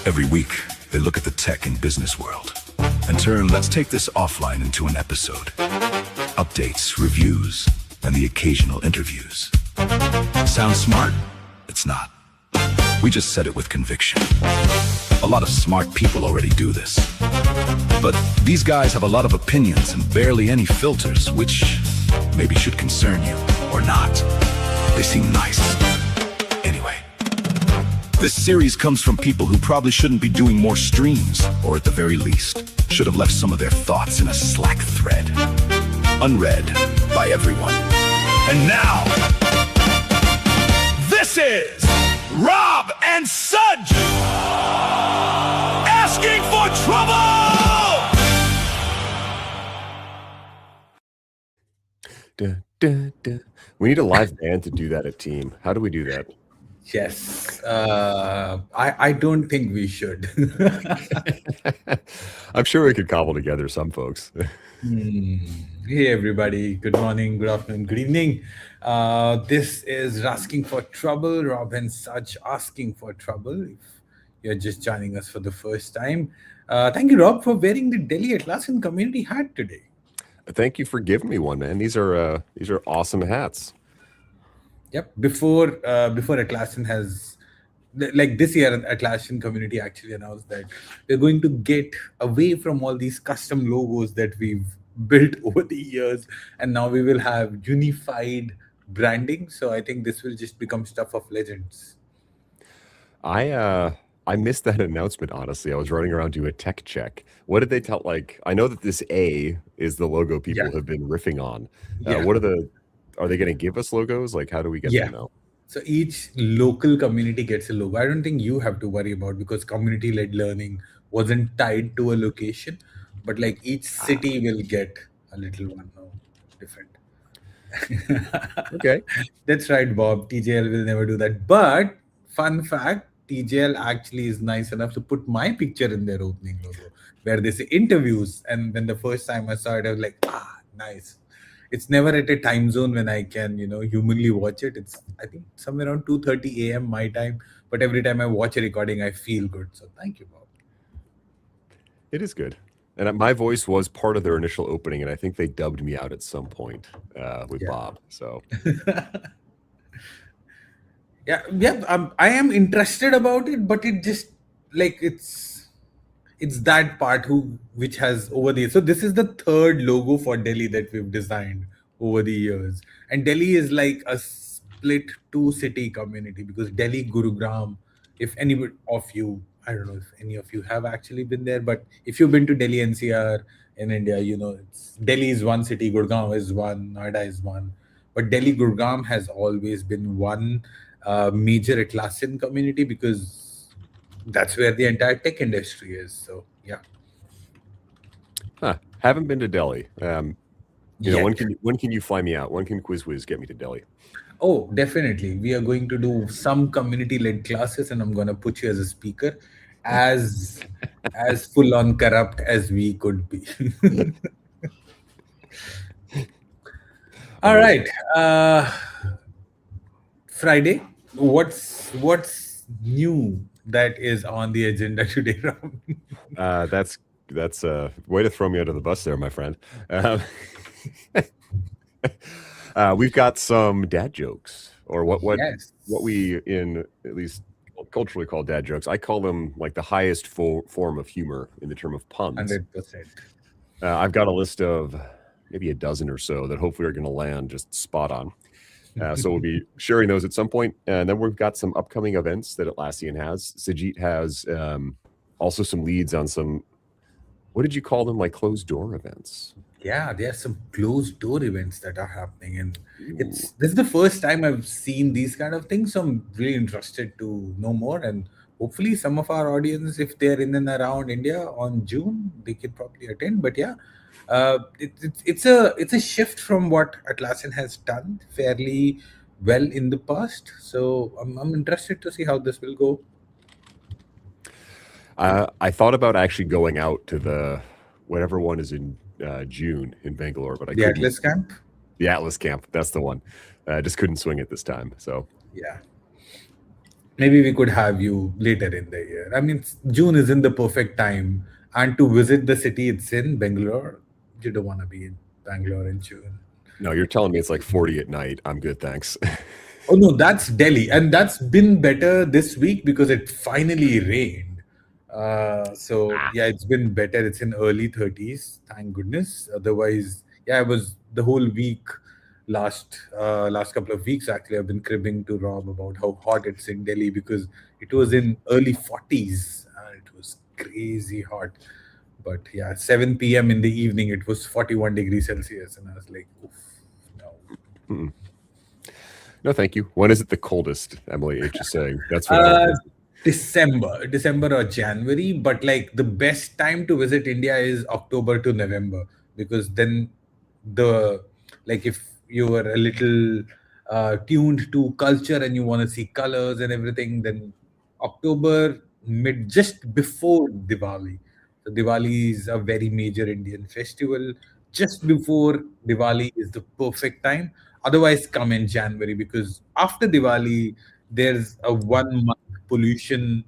Every week, they look at the tech and business world and turn let's take this offline into an episode. Updates, reviews, and the occasional interviews. Sounds smart? It's not. We just said it with conviction. A lot of smart people already do this. But these guys have a lot of opinions and barely any filters, which maybe should concern you, or not. They seem nice. Anyway, this series comes from people who probably shouldn't be doing more streams, or at the very least, should have left some of their thoughts in a Slack thread. Unread by everyone. And now, this is Rob and Sudge asking for trouble! Duh, duh, duh. We need a live band to do that at Team. How do we do that? Yes. I don't think we should. I'm sure we could cobble together some folks. Hey, everybody. Good morning, good afternoon, good evening. This is Asking for Trouble, Rob and Sudge asking for trouble. If you're just joining us for the first time. Thank you, Rob, for wearing the Delhi Atlassian community hat today. Thank you for giving me one, man. These are awesome hats. Yep. Before Atlassian has, like this year, Atlassian community actually announced that we're going to get away from all these custom logos that we've built over the years, and now we will have unified branding. So I think this will just become stuff of legends. I missed that announcement, honestly. I was running around doing a tech check. What did they tell? Like, I know that this A is the logo people have been riffing on. Are they going to give us logos? Like, how do we get them now? So each local community gets a logo. I don't think you have to worry about, because community-led learning wasn't tied to a location, but like each city will get a little one now, different. Okay. That's right, Bob. TJL will never do that. But fun fact, TJL actually is nice enough to put my picture in their opening logo, where they say interviews. And when the first time I saw it, I was like, nice. It's never at a time zone when I can, humanly watch it. It's, I think, somewhere around 2:30 a.m. my time. But every time I watch a recording, I feel good. So thank you, Bob. It is good. And my voice was part of their initial opening, and I think they dubbed me out at some point with Bob. So, I am interested about it, but it just like it's that part which has over the years. So this is the third logo for Delhi that we've designed over the years, and Delhi is like a split 2-city community, because Delhi, Gurugram. If anybody of you, I don't know if any of you have actually been there, but if you've been to Delhi NCR in India, Delhi is one city, Gurgaon is one, Noida is one, but Delhi Gurgaon has always been one major Atlassian community, because that's where the entire tech industry is. So haven't been to Delhi. When can you fly me out? When can QuizWiz get me to Delhi? Oh, definitely. We are going to do some community-led classes, and I'm going to put you as a speaker, as full-on corrupt as we could be. All right. Friday. What's new that is on the agenda today, Ram? That's a way to throw me under the bus there, my friend. We've got some dad jokes, or what we in at least culturally call dad jokes. I call them like the highest form of humor in the term of puns. 100%. I've got a list of maybe a dozen or so that hopefully are going to land just spot on. So we'll be sharing those at some point. And then we've got some upcoming events that Atlassian has. Sajit has also some leads on some, what did you call them, like closed door events? Yeah, there are some closed door events that are happening, and this is the first time I've seen these kind of things. So I'm really interested to know more, and hopefully some of our audience, if they're in and around India on June, they can probably attend. But it's a shift from what Atlassian has done fairly well in the past. So I'm interested to see how this will go. I thought about actually going out to the whatever one is in June in Bangalore, but I couldn't. Atlas Camp? The Atlas Camp, that's the one. Just couldn't swing it this time. So yeah. maybe we could have you later in the year. I mean, June isn't the perfect time, and to visit the city it's in, Bangalore. You don't want to be in Bangalore in June. No, you're telling me it's like 40 at night. I'm good, thanks. Oh no, that's Delhi, and that's been better this week because it finally rained. So Ah, yeah, it's been better. It's in early 30s, thank goodness. Otherwise, yeah, it was the whole week. Last couple of weeks actually, I've been cribbing to Rob about how hot it's in Delhi because it was in early 40s. It was crazy hot. But yeah, 7 p.m. in the evening, it was 41 degrees Celsius, and I was like, oof, no. mm-mm. No, thank you. When is it the coldest? Emily H is saying. That's what I want Uh, to. December or January, but like the best time to visit India is October to November because then the like if you were a little tuned to culture and you want to see colors and everything, then October mid just before Diwali. So Diwali is a very major Indian festival. Just before Diwali is the perfect time. Otherwise, come in January because after Diwali there's a 1 month pollution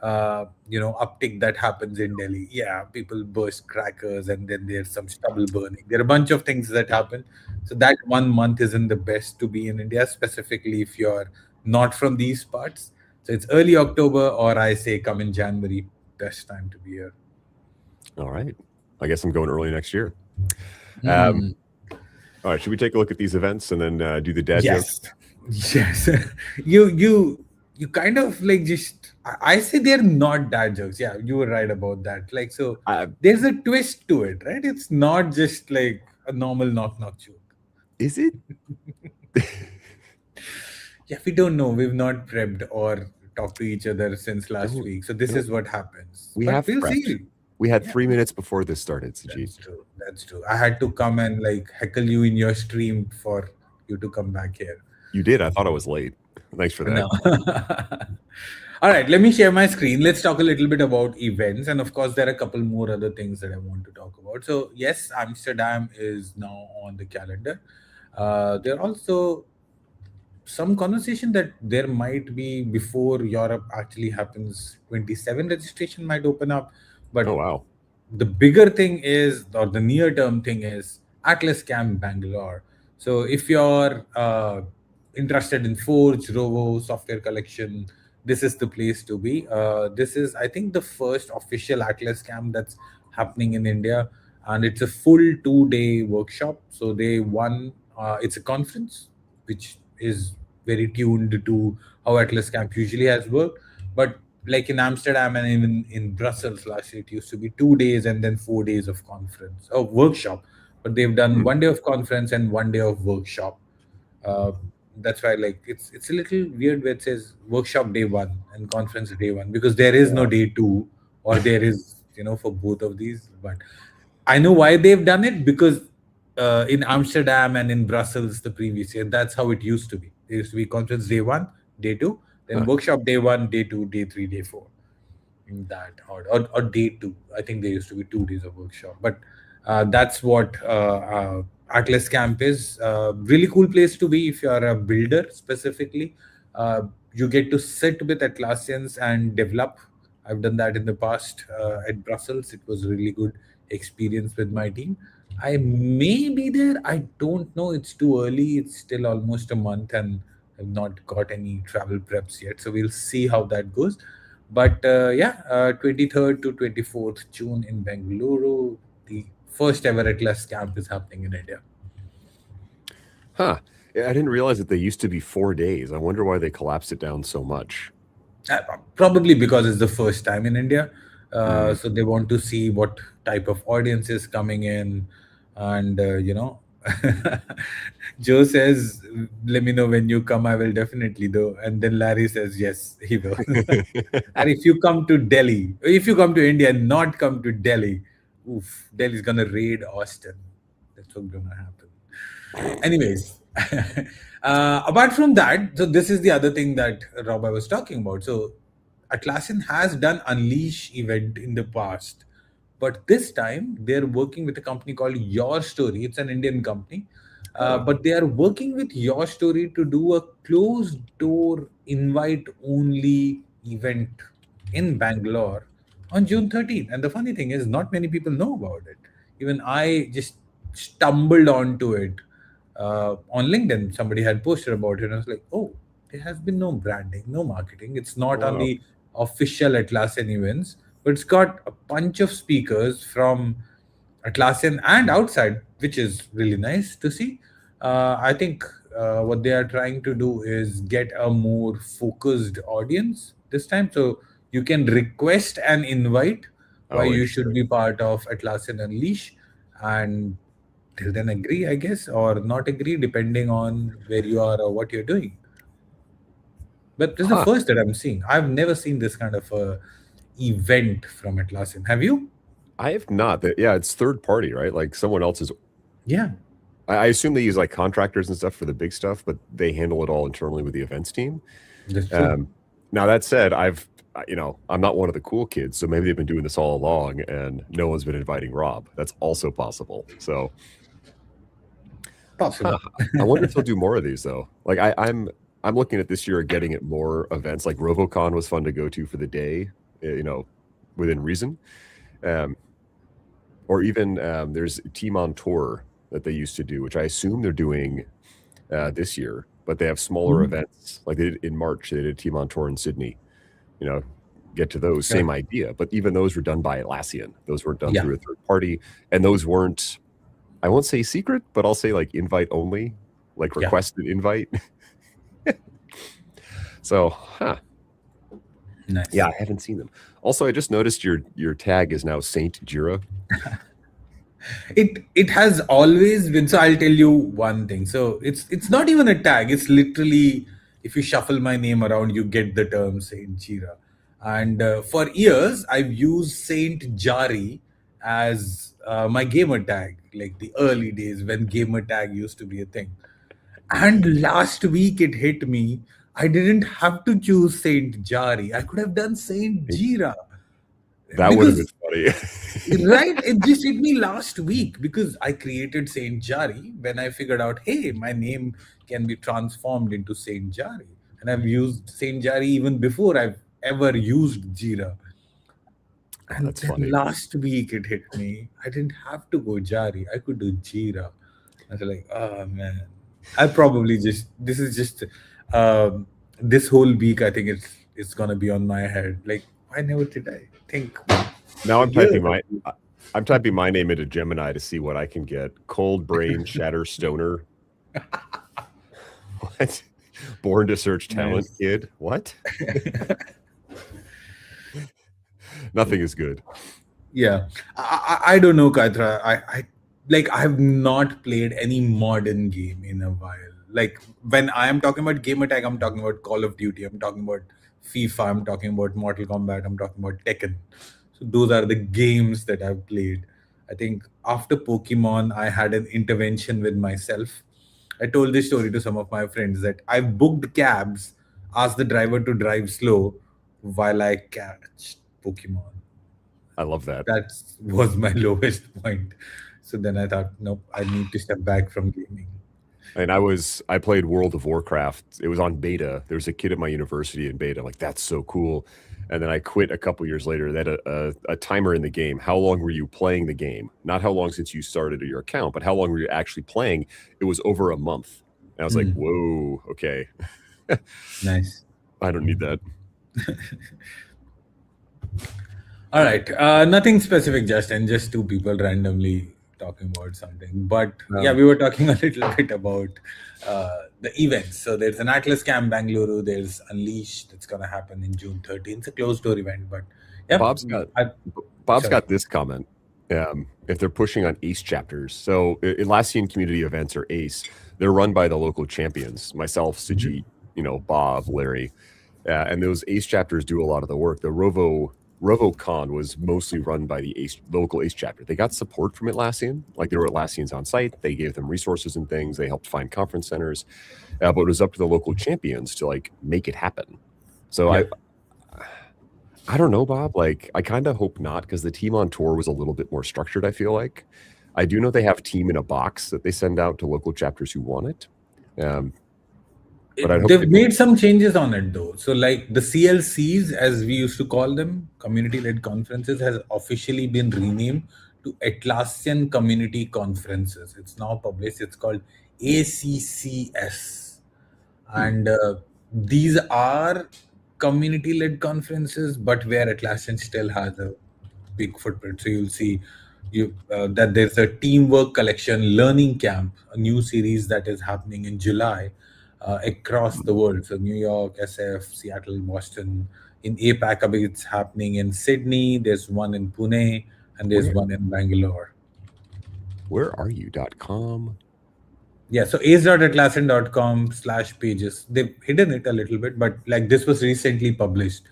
uptick that happens in Delhi. Yeah, people burst crackers and then there's some stubble burning. There are a bunch of things that happen. So that 1 month isn't the best to be in India, specifically if you're not from these parts. So it's early October, or I say come in January, best time to be here. All right. I guess I'm going early next year. Um, Hmm. all right. Should we take a look at these events and then do the dad Yes, jokes? yes. You kind of like just I say they're not dad jokes. Yeah, you were right about that. Like so, Uh, there's a twist to it, right? It's not just like a normal knock knock joke. is it? Yeah, we don't know. We've not prepped or talked to each other since last No, week, so this no. is what happens. We But have we'll prepped. see. We had Yeah, 3 minutes before this started, Sajid. that's true. That's true. I had to come and like heckle you in your stream for you to come back here. You did. I thought I was late. Thanks for that. No. All right, let me share my screen. Let's talk a little bit about events. And of course, there are a couple more other things that I want to talk about. So, yes, Amsterdam is now on the calendar. There are also some conversation that there might be before Europe actually happens, 27 registration might open up. Oh, But wow. the bigger thing is, or the near term thing is, Atlas Camp Bangalore. So if you're interested in Forge, Rovo, software collection, this is the place to be. This is, I think, the first official Atlas Camp that's happening in India, and it's a full 2 day workshop. So they won. It's a conference which is very tuned to how Atlas Camp usually has worked, but like in Amsterdam and even in Brussels last year, it used to be 2 days and then 4 days of conference or workshop. But they've done Hmm. 1 day of conference and 1 day of workshop. Uh, that's why like it's a little weird where it says workshop day one and conference day one because there is no Yeah. day two or there is for both of these. But I know why they've done it because in Amsterdam and in Brussels the previous year, that's how it used to be. There used to be conference day one, day two, then Huh. workshop day one, day two, day three, day four. In that order, or day two. I think there used to be 2 days of workshop, but that's what Atlas Camp is. Really cool place to be if you are a builder specifically. You get to sit with Atlassians and develop. I've done that in the past at Brussels. It was a really good experience with my team. I may be there. I don't know. It's too early. It's still almost a month, and I've not got any travel preps yet. So we'll see how that goes. But yeah, 23rd to 24th June in Bengaluru, the first ever Atlas camp is happening in India. Huh. Yeah, I didn't realize that they used to be 4 days. I wonder why they collapsed it down so much. Probably because it's the first time in India. Mm. So they want to see what type of audience is coming in. And, Joe says, let me know when you come. I will definitely do. And then Larry says, yes, he will. And if you come to Delhi, if you come to India and not come to Delhi, oof, Delhi's gonna raid Austin. That's what's gonna happen. Anyways, apart from that, so this is the other thing that Rob I was talking about. So Atlassian has done Unleash event in the past, but this time they're working with a company called Your Story. It's an Indian company. But they are working with Your Story to do a closed door invite only event in Bangalore on June 13th. And the funny thing is, not many people know about it. Even I just stumbled onto it on LinkedIn. Somebody had posted about it, and I was like, oh, there has been no branding, no marketing. It's not on Wow. the official Atlassian events, but it's got a bunch of speakers from Atlassian and outside, which is really nice to see. I think what they are trying to do is get a more focused audience this time. So you can request an invite why Oh, you interesting. should be part of Atlassian Unleash, and they'll then agree, I guess, or not agree, depending on where you are or what you're doing. But this is the Huh. first that I'm seeing. I've never seen this kind of a event from Atlassian. Have you? I have not. Yeah, it's third party, right? Like someone else is. Yeah, I assume they use like contractors and stuff for the big stuff, but they handle it all internally with the events team. that's true. Um, now that said, I'm not one of the cool kids, so maybe they've been doing this all along, and no one's been inviting Rob. That's also possible. So, Possible. I wonder if they'll do more of these though. Like I'm looking at this year at getting at more events. Like RovoCon was fun to go to for the day, within reason. Um, or even there's Team on Tour that they used to do, which I assume they're doing this year, but they have smaller Mhm. events. Like they did in March, they did Team on Tour in Sydney. You know, get to those, Correct. same idea. But even those were done by Atlassian. Those weren't done Yeah. through a third party, and those weren't. I won't say secret, but I'll say like invite only, like Yeah. requested invite. So, Nice. yeah, I haven't seen them. Also, I just noticed your tag is now Saint Jira. It has always been. So I'll tell you one thing. So it's not even a tag. It's literally, if you shuffle my name around, you get the term Saint Jira. And for years, I've used Saint Jari as my gamer tag, like the early days when gamer tag used to be a thing. And last week it hit me. I didn't have to choose Saint Jari. I could have done Saint Jira That would have been because funny. right, it just hit me last week because I created Saint Jari when I figured out, hey, my name can be transformed into Saint Jari, and I've used Saint Jari even before I've ever used Jira. Oh, And that's then funny. last week it hit me. I didn't have to go Jari. I could do Jira. I was like, oh man. I probably just this is just this whole week. I think it's gonna be on my head. Like, why never did I think Now a year ago? I'm typing my name into Gemini to see what I can get. Cold brain shatter stoner. What? Born to search talent Nice. kid. What? Nothing is good. Yeah, I don't know, Katra. I like I have not played any modern game in a while. Like when I am talking about game attack, I'm talking about Call of Duty. I'm talking about FIFA. I'm talking about Mortal Kombat. I'm talking about Tekken. So those are the games that I've played. I think after Pokemon, I had an intervention with myself. I told this story to some of my friends that I booked cabs, asked the driver to drive slow while I catch Pokemon. I love that. That was my lowest point. So then I thought, nope, I need to step back from gaming. And I played World of Warcraft. It was on beta. There was a kid at my university in beta. I'm like, that's so cool. And then I quit a couple years later. They had a timer in the game. How long were you playing the game? Not how long since you started your account, but how long were you actually playing? It was over a month. And I was like, Hmm. whoa, okay. Nice. I don't need that. All right. Nothing specific, Justin. Just two people randomly talking about something. But yeah, we were talking a little bit about the events. So there's an Atlas Camp Bangalore. There's Unleash that's going to happen in June 13th. It's a closed door event. But yeah, Bob's got Bob's got this comment. If they're pushing on ACE chapters, so Atlassian community events or ACE, they're run by the local champions, myself, Sajit, Bob, Larry, and those ACE chapters do a lot of the work. The RovoCon was mostly run by the local ACE chapter. They got support from Atlassian, like there were Atlassians on site. They gave them resources and things. They helped find conference centers, but it was up to the local champions to like make it happen. So Yeah. I don't know, Bob. Like, I kind of hope not, because the team on tour was a little bit more structured, I feel like. I do know they have team in a box that they send out to local chapters who want it. But I hope They've made some changes on it though. So like the CLCs, as we used to call them, community-led conferences, has officially been renamed to Atlassian Community Conferences. It's now published. It's called ACCS, and these are community-led conferences, but where Atlassian still has a big footprint. So you'll see that there's a teamwork collection learning camp, a new series that is happening in July across the world. So New York, SF, Seattle, Boston. In APAC, it's happening in Sydney. There's one in Pune, and there's one in Bangalore. Where are you.com? Yeah, so ace.atlassian.com/pages. They've hidden it a little bit, but like this was recently published.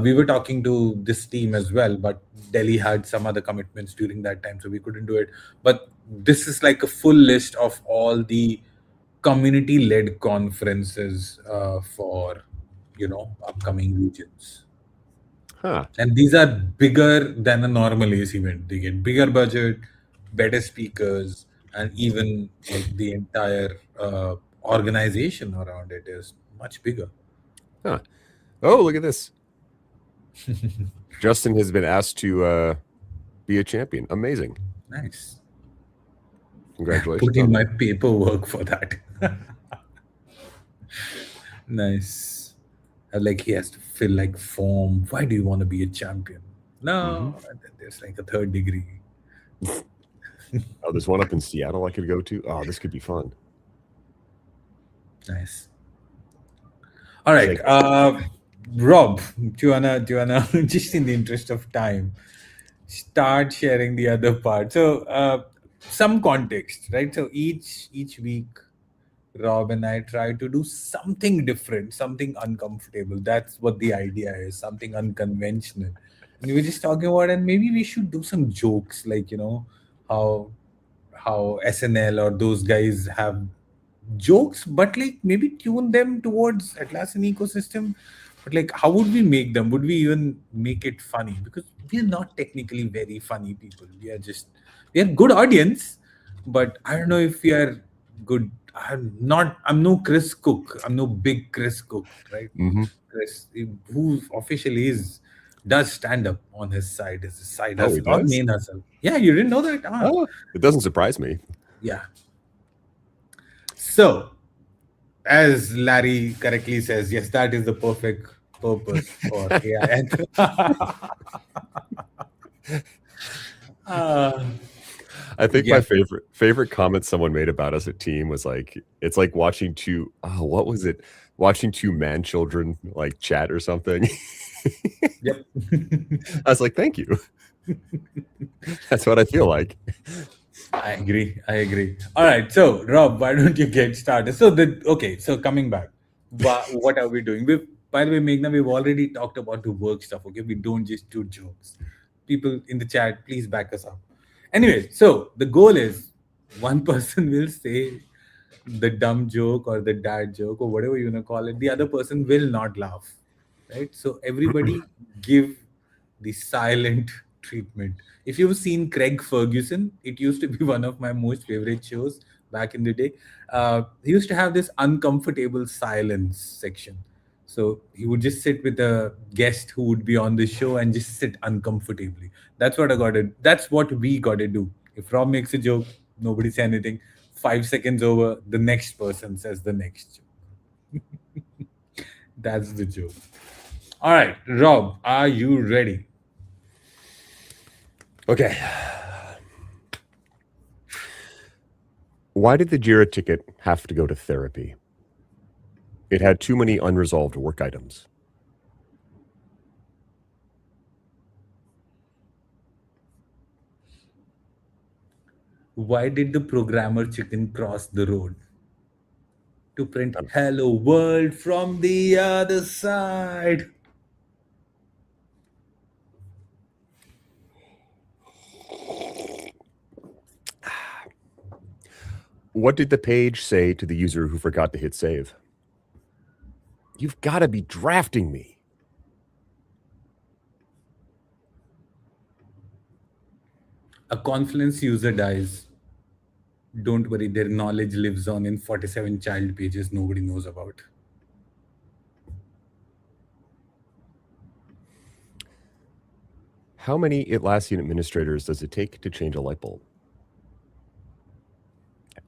We were talking to this team as well, but Delhi had some other commitments during that time, so we couldn't do it. But this is like a full list of all the community-led conferences for upcoming regions. Huh. And these are bigger than a normal ACE event. They get bigger budget, better speakers, and even like the entire organization around it is much bigger. Huh. Oh, look at this. Justin has been asked to be a champion. Amazing. Nice. Congratulations. Put in my paperwork for that. Nice. Like he has to fill like form. Why do you want to be a champion? No, and then there's like a third degree. Oh, there's one up in Seattle I could go to. Oh, this could be fun. Nice. All right, Rob, do you wanna just in the interest of time, start sharing the other part? So some context, right? So each week, Rob and I try to do something different, something uncomfortable. That's what the idea is, something unconventional. And we were just talking about, and maybe we should do some jokes, like how SNL or those guys have jokes, but like maybe tune them towards Atlassian ecosystem. But like, how would we make them? Would we even make it funny? Because we are not technically very funny people. We are good audience, but I don't know if we are good. I'm no Chris Cook. I'm no big Chris Cook, right? Chris, who officially does stand up on his side. His side hustle, not main hustle. Yeah, you didn't know that? Oh, it doesn't surprise me. Yeah. So, as Larry correctly says, yes, that is the perfect purpose for AI. I think my favorite comment someone made about us at Team was like, it's like watching two, what was it? Watching two man children like chat or something. Yep. I was like, thank you. That's what I feel like. I agree. All right. So, Rob, why don't you get started? So coming back, what are we doing? By the way, Meghna, we've already talked about the work stuff. Okay, we don't just do jokes. People in the chat, please back us up. Anyway, so the goal is one person will say the dumb joke or the dad joke or whatever you want to call it. The other person will not laugh, right? So everybody give the silent treatment. If you've seen Craig Ferguson, it used to be one of my most favorite shows back in the day. He used to have this uncomfortable silence section. So he would just sit with a guest who would be on the show and just sit uncomfortably. That's what we got to do. If Rob makes a joke, nobody say anything. 5 seconds over, the next person says the next joke. That's the joke. All right, Rob, are you ready? Okay. Why did the Jira ticket have to go to therapy? It had too many unresolved work items. Why did the programmer chicken cross the road? To print "Hello World" from the other side. What did the page say to the user who forgot to hit save? You've got to be drafting me. A Confluence user dies. Don't worry, their knowledge lives on in 47 child pages nobody knows about. How many Atlassian administrators does it take to change a light bulb?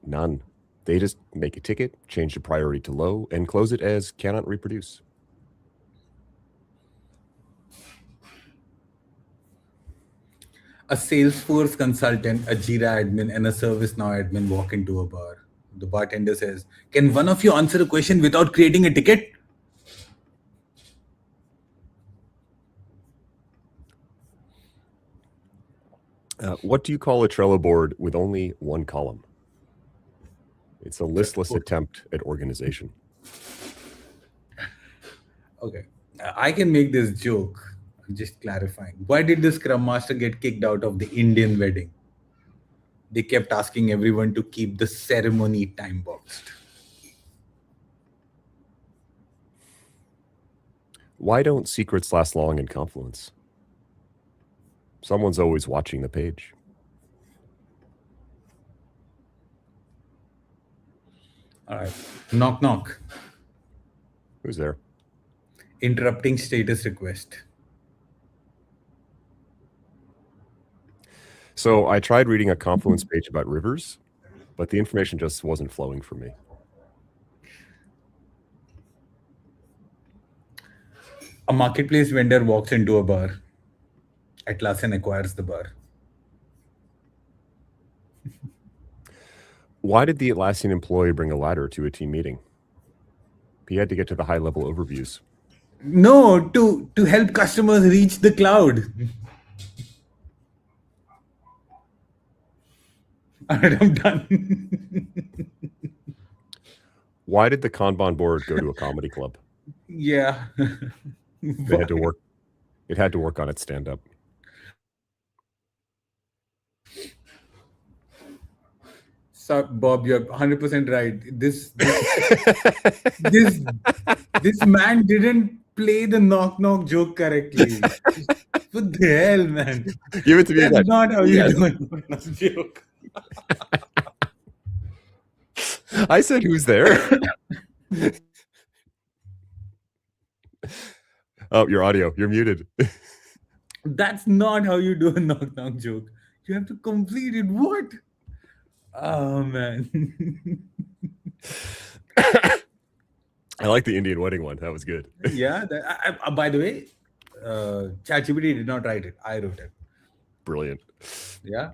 None. They just make a ticket, change the priority to low, and close it as cannot reproduce. A Salesforce consultant, a Jira admin, and a ServiceNow admin walk into a bar. The bartender says, "Can one of you answer a question without creating a ticket?" What do you call a Trello board with only one column? It's a listless attempt at organization. Okay. I can make this joke. I'm just clarifying. Why did the Scrum Master get kicked out of the Indian wedding? They kept asking everyone to keep the ceremony time boxed. Why don't secrets last long in Confluence? Someone's always watching the page. All right. Knock, knock. Who's there? Interrupting status request. So I tried reading a Confluence page about rivers, but the information just wasn't flowing for me. A marketplace vendor walks into a bar. Atlassian acquires the bar. Why did the Atlassian employee bring a ladder to a team meeting? He had to get to the high-level overviews. No, to help customers reach the cloud. All right, I'm done. Why did the Kanban board go to a comedy club? Yeah. It had to work. It had to work on its stand-up. So, Bob, you're 100% right. This man didn't play the knock knock joke correctly. What the hell, man? Give it to me That's again. not how you do a knock knock joke. I said, "Who's there?" Oh, your audio. You're muted. That's not how you do a knock knock joke. You have to complete it. What? Oh man. I like the Indian wedding one. That was good. Yeah. By the way, ChatGPT did not write it. I wrote it. Brilliant. Yeah.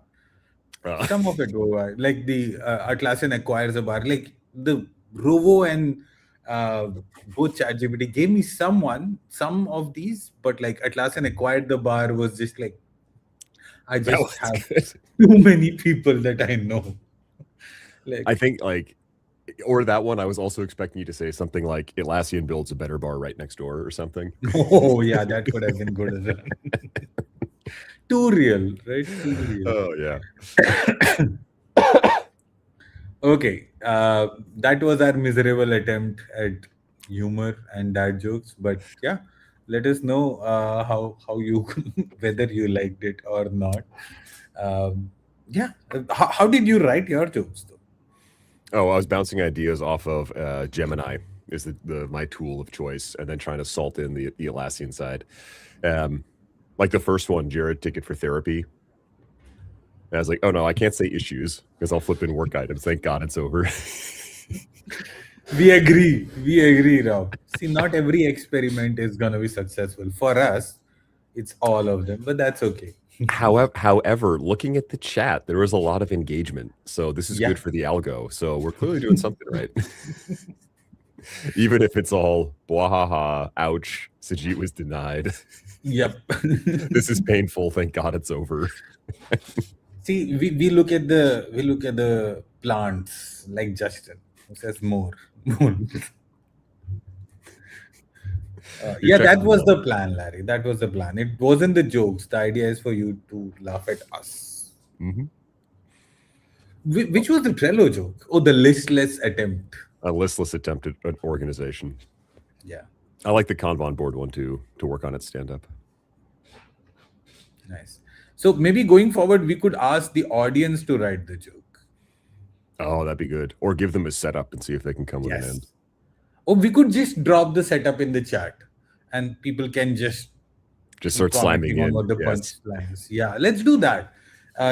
Some of it were like the Atlassian acquires a bar. Like the Rovo and both ChatGPT gave me some of these, but like Atlassian acquired the bar was just like I just have too many people that I know. Like, I think or that one, I was also expecting you to say something like Atlassian builds a better bar right next door or something. Oh yeah, that could have been good as well. Too real, right? Too real. Oh yeah. Okay, that was our miserable attempt at humor and dad jokes. But yeah, let us know how you whether you liked it or not. Yeah, how did you write your jokes though? Oh, I was bouncing ideas off of Gemini is my tool of choice, and then trying to salt in the Atlassian side. Like the first one, Jared, ticket for therapy. And I was like, oh no, I can't say issues because I'll flip in work items. Thank God it's over. We agree, Rob. See, not every experiment is gonna be successful. For us, it's all of them, but that's okay. However, looking at the chat, there was a lot of engagement. So this is Yeah. good for the algo. So we're clearly doing something right. Even if it's all bwahaha, ouch, Sajid was denied. Yep. This is painful. Thank God it's over. See, we look at the plants like Justin who says more. Yeah, that was the plan, Larry. That was the plan. It wasn't the jokes. The idea is for you to laugh at us. Mm-hmm. Which was the Trello joke? Oh, the listless attempt. A listless attempt at an organization. Yeah. I like the Kanban board one too, to work on its stand-up. Nice. So maybe going forward, we could ask the audience to write the joke. Oh, that'd be good. Or give them a setup and see if they can come with an end. Or we could just drop the setup in the chat, and people can just start slamming on in. what the Yes. punchlines. Yeah, let's do that.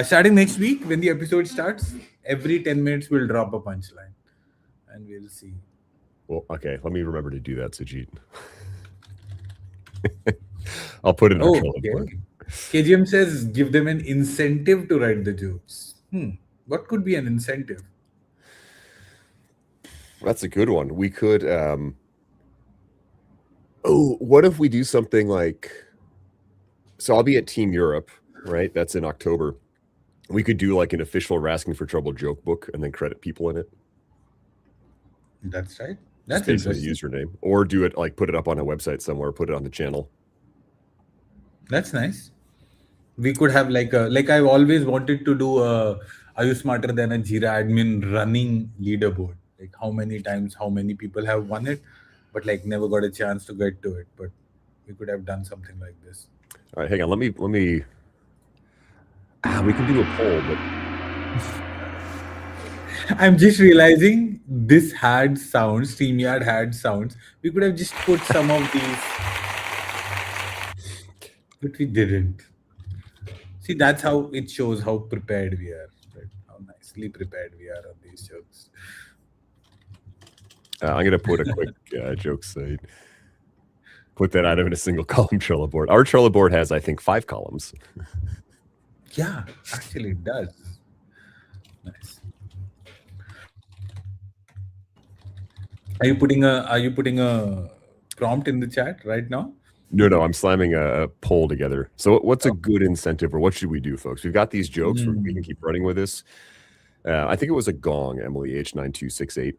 Starting next week, when the episode starts, every 10 minutes we'll drop a punchline, and we'll see. Well, okay. Let me remember to do that, Sujit. I'll put it in our Trello board. KGM says give them an incentive to write the jokes. What could be an incentive? That's a good one. We could. What if we do something like? So I'll be at Team Europe, right? That's in October. We could do like an official Rasking for Trouble joke book and then credit people in it. That's right. That's basically the username, or do it like put it up on a website somewhere, put it on the channel. That's nice. We could have like I've always wanted to do a Are You Smarter Than a Jira admin running leaderboard. Like how many times, how many people have won it, but like never got a chance to get to it. But we could have done something like this. All right, hang on. Let me. We can do a poll, but I'm just realizing this had sounds. StreamYard had sounds. We could have just put some of these, but we didn't. See, that's how it shows how prepared we are, right? How nicely prepared we are on these jokes. I'm going to put a quick joke site. Put that out of in a single column Trello board. Our Trello board has, I think, 5 columns. Yeah, actually it does. Nice. Are you putting a prompt in the chat right now? No, I'm slamming a poll together. So what's a good incentive, or what should we do, folks? We've got these jokes. We can keep running with this. I think it was a gong, Emily H9268.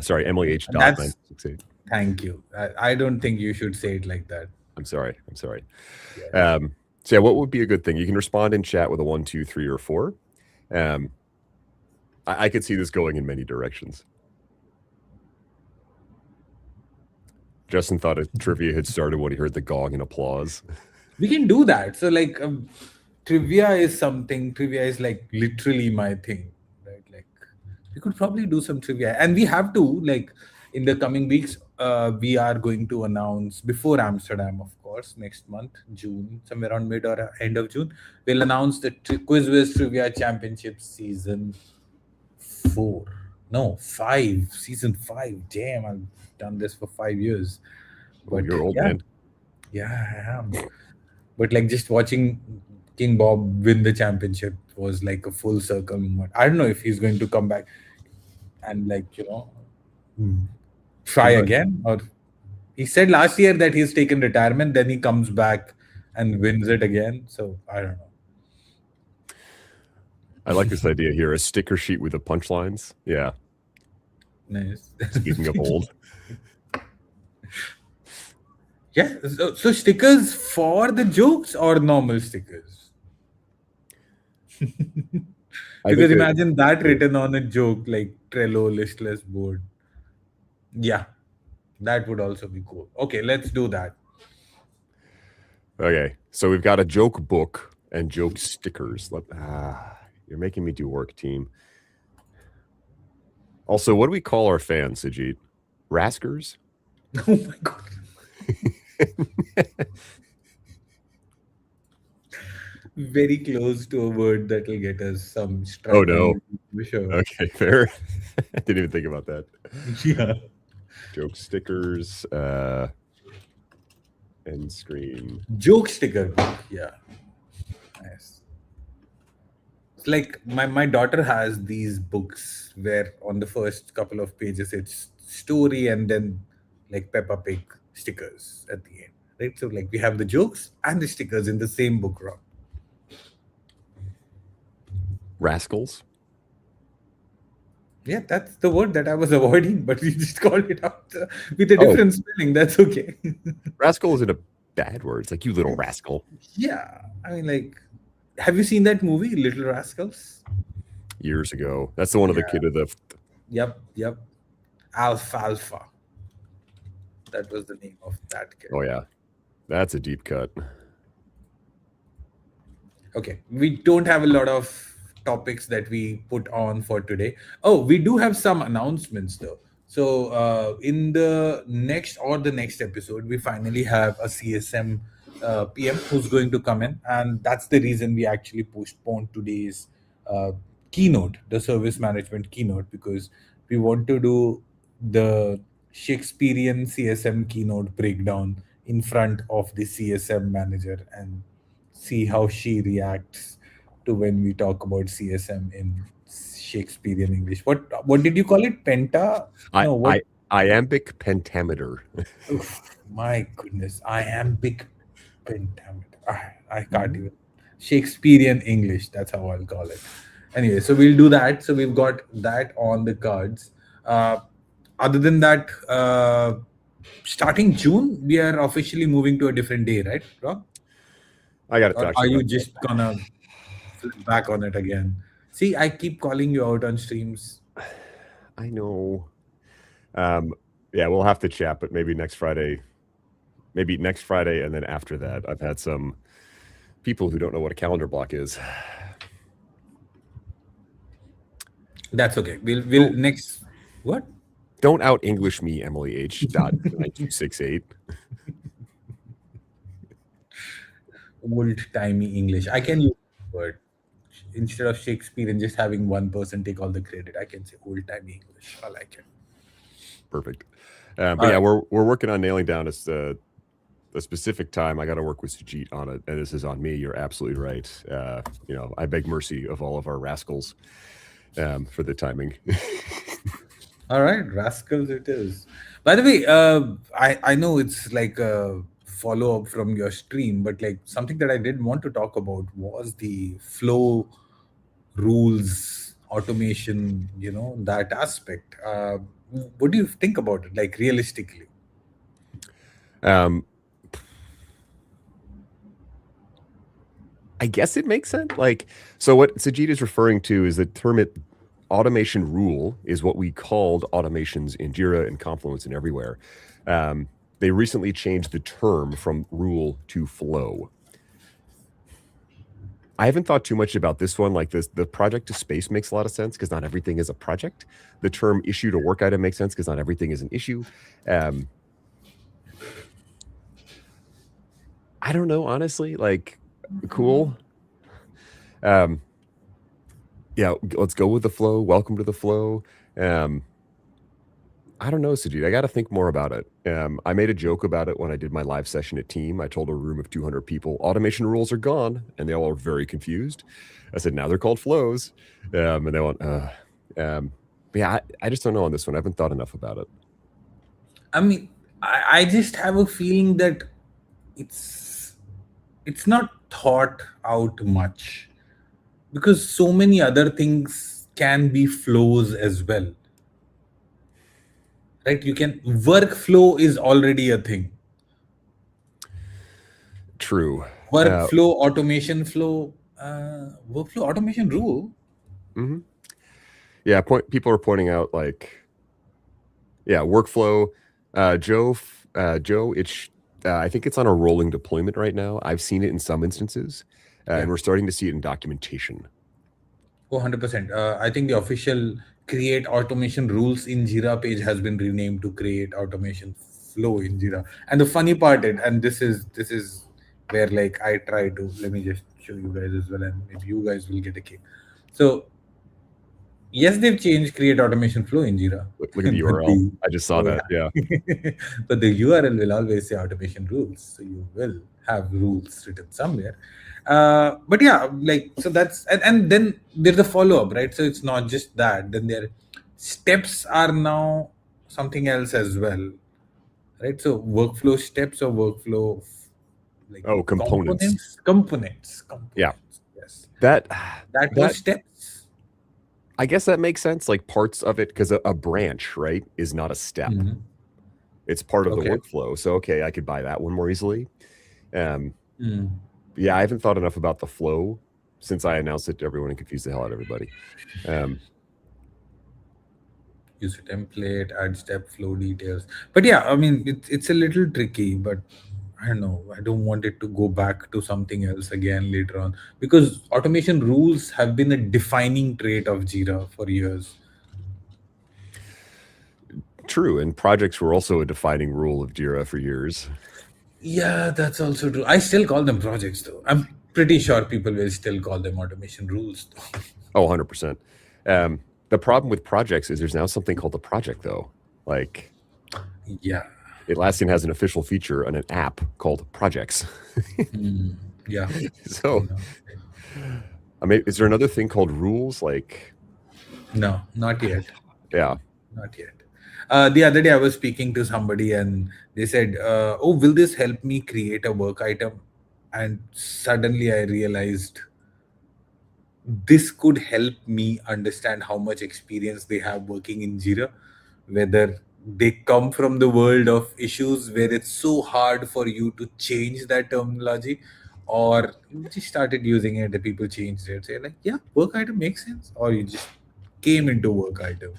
Sorry, Emily H.968. Thank you. I don't think you should say it like that. I'm sorry. Yeah. So yeah, what would be a good thing? You can respond in chat with a 1, 2, 3, or 4. I could see this going in many directions. Justin thought a trivia had started when he heard the gong and applause. We can do that. So like trivia is like literally my thing, right? Like we could probably do some trivia, and we have to, like, in the coming weeks, we are going to announce before Amsterdam, of course, next month, June, somewhere around mid or end of June, we'll announce the Quizwiz Trivia Championship season 5, season 5. Damn, I've done this for 5 years. But you're old, man. Yeah, I am. But like just watching King Bob win the championship was like a full circle moment. I don't know if he's going to come back and like, try again, or he said last year that he's taken retirement, then he comes back and wins it again. So I don't know. I like this idea here, a sticker sheet with the punchlines. Yeah. Nice. Speaking of old. Yeah. So stickers for the jokes or normal stickers? Because imagine that written on a joke like Trello listless board. Yeah, that would also be cool. Okay, let's do that. Okay, so we've got a joke book and joke stickers. You're making me do work, team. Also, what do we call our fans, Sajid? Raskers? Oh my God. Very close to a word that will get us some strike. Oh no. Sure. Okay, fair. I didn't even think about that. Yeah. Joke stickers, end screen. Joke sticker book. Yeah. Nice. It's like my daughter has these books where on the first couple of pages it's story and then like Peppa Pig stickers at the end. Right? So like we have the jokes and the stickers in the same book, Rob. Rascals? Yeah, that's the word that I was avoiding, but you just called it out with a different spelling. That's okay. Rascal isn't a bad word. It's like, you little rascal. Yeah. I mean, like, have you seen that movie, Little Rascals? Years ago. That's the one of the kid of the... Yep. Alfalfa. That was the name of that kid. Oh, yeah. That's a deep cut. Okay, we don't have a lot of topics that we put on for today. Oh, we do have some announcements though. So, in the next episode, we finally have a CSM PM who's going to come in, and that's the reason we actually postponed today's uh, keynote, the service management keynote, because we want to do the Shakespearean CSM keynote breakdown in front of the CSM manager and see how she reacts to when we talk about CSM in Shakespearean English. What did you call it? Penta? I No, what? I iambic pentameter. Oof, my goodness, iambic pentameter. I can't Mhm. even. Shakespearean English. That's how I'll call it. Anyway, so we'll do that. So we've got that on the cards. Other than that, starting June, we are officially moving to a different day, right, Rob? I got to Or talk to are you you about just gonna flip back on it again? See, I keep calling you out on streams. that. I know. Um, yeah, we'll have to chat, but maybe next Friday. Maybe next Friday, and then after that, I've had some people who don't know what a calendar block is. That's okay. We'll Don't next what? don't out English me, Emily H. Dot 9268. Old timey English. I can use that word instead of Shakespeare and just having one person take all the credit. I can say old timey English. I like it. Perfect. All But yeah, right. we're working on nailing down a specific time. I got to work with Sujit on it, and this is on me. You're absolutely right. I beg mercy of all of our rascals for the timing. All right, rascals it is. By the way, I know it's like a follow up from your stream, but like something that I did want to talk about was the flow rules, automation. That aspect. What do you think about it? Like realistically? um, I guess it makes sense. Like, so what Sajid is referring to is the term automation rule is what we called automations in Jira and Confluence and everywhere. They recently changed the term from rule to flow. I haven't thought too much about this one. Like this, the project to space makes a lot of sense because not everything is a project. The term issue to work item makes sense because not everything is an issue. I don't know, honestly. Like, cool. Yeah, let's go with the flow. Welcome to the flow. I don't know, Sajid. I got to think more about it. I made a joke about it when I did my live session at Team. I told a room of 200 people, automation rules are gone, and they all were very confused. I said, now they're called flows, and they went, but yeah, I just don't know on this one. I haven't thought enough about it. I mean, I just have a feeling that it's it's not thought out much because so many other things can be flows as well, right? You can workflow is already a thing. True. Workflow, automation flow, workflow automation rule. Mhm. Yeah, people are pointing out like, yeah, workflow. Joe, I think it's on a rolling deployment right now. I've seen it in some instances, Yeah. and we're starting to see it in documentation. Oh, 100%. I think the official create automation rules in Jira page has been renamed to create automation flow in Jira. And the funny part, and this is where like I try to let me just show you guys as well, and maybe you guys will get a kick. So yes, they've changed create automation flow in Jira, Look at the but URL. the I just saw oh that. Yeah. yeah, but the URL will always say automation rules, so you will have rules written somewhere. But yeah, like so that's and then there's a follow up, right? So it's not just that. Then their steps are now something else as well, right? So workflow steps or workflow like Oh, components. Yeah. components. Yes, That that was that steps. I guess that makes sense. Like parts of it, because a branch, right, is not a step. Mhm. It's part of the Okay. workflow. So okay, I could buy that one more easily. Um, Mm. yeah, I haven't thought enough about the flow since I announced it to everyone and confused the hell out of everybody. Use a template, add step flow details. But yeah, I mean, it's a little tricky, but I don't know. I don't want it to go back to something else again later on, because automation rules have been a defining trait of Jira for years. True, and projects were also a defining rule of Jira for years. Yeah, that's also true. I still call them projects though. I'm pretty sure people will still call them automation rules though. Oh, 100%. The problem with projects is there's now something called a project, though. Like, Yeah. Atlassian has an official feature on an app called Projects. Yeah. So, I mean, is there another thing called rules? Like, No, not yet. yeah. Not yet. The other day I was speaking to somebody and they said, "Oh, will this help me create a work item?" And suddenly I realized this could help me understand how much experience they have working in Jira, whether they come from the world of issues where it's so hard for you to change that terminology, or you just started using it, the people changed it, say like, yeah, work item makes sense, or you just came into work item.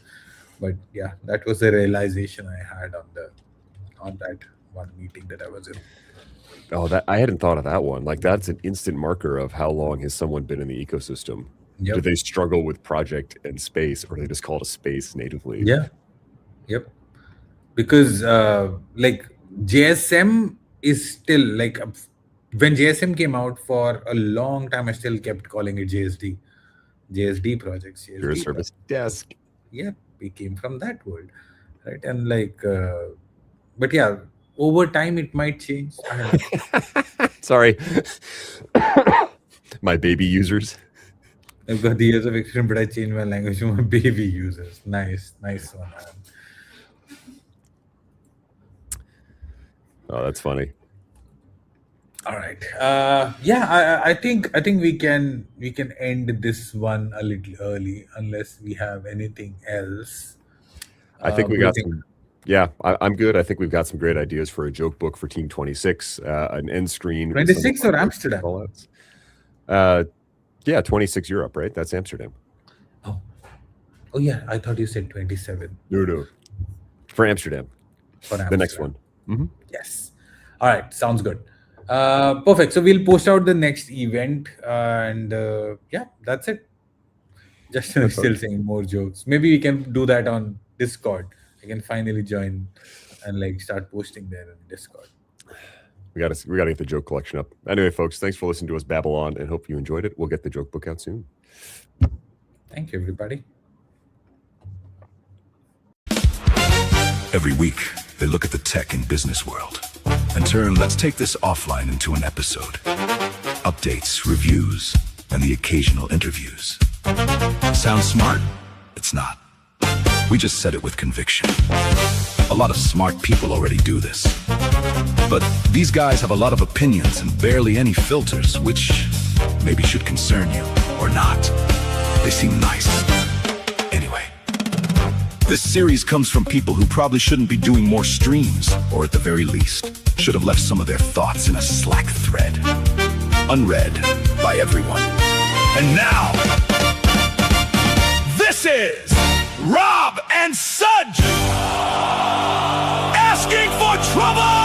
But yeah, that was the realization I had on that one meeting that I was in. Oh, that I hadn't thought of that one. Like, that's an instant marker of how long has someone been in the ecosystem. Yep. Do they struggle with project and space, or do they just call it a space natively? Yeah. Yep. Because like JSM is still like when JSM came out for a long time, I still kept calling it JSD projects. Jira JSD Service Desk. Yeah, we came from that world, right? And like, but yeah, over time it might change. I don't know. Sorry. My baby users. I've got the years of experience, but I changed my language to my baby users. Nice one. Oh, that's funny. All right. Yeah, I think we can end this one a little early unless we have anything else. I think we what do you got think? some. Yeah, I'm good. I think we've got some great ideas for a joke book for Team 26, an end screen. with some of 26 our or Amsterdam? callouts. Yeah, 26 Europe, right? That's Amsterdam. Oh yeah, I thought you said 27 No. For Amsterdam. for The next Amsterdam. one. Yes. All right. Sounds good. Perfect. So we'll post out the next event, and yeah, that's it. Justin is still saying more jokes. Maybe we can do that on Discord. I can finally join and like start posting there in Discord. We gotta get the joke collection up. Anyway, folks, thanks for listening to us babble on, and hope you enjoyed it. We'll get the joke book out soon. Thank you, everybody. Every week, they look at the tech and business world and turn let's take this offline into an episode. Updates, reviews, and the occasional interviews. Sounds smart? It's not. We just said it with conviction. A lot of smart people already do this. But these guys have a lot of opinions and barely any filters, which maybe should concern you or not. They seem nice. Anyway. This series comes from people who probably shouldn't be doing more streams, or at the very least, should have left some of their thoughts in a Slack thread. Unread by everyone. And now, this is Rob and Sudge asking for trouble!